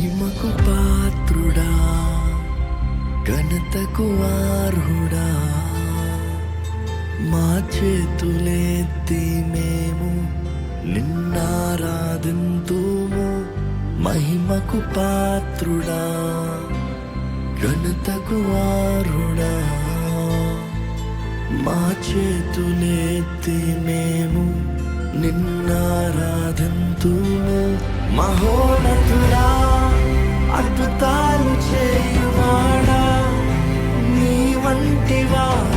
మహిమకు పాత్రుడా, ఘనతకు అర్హుడా, మా చేతులెత్తి మేము నిన్నారాధింతుము. మహిమకు పాత్రుడా, ఘనతకు అర్హుడా, మా చేతులెత్తి మేము నిన్నారాధింతుము. మహోన్నతుడా, అద్భుతాలు చేయువాడా, నీ వంటి వాడు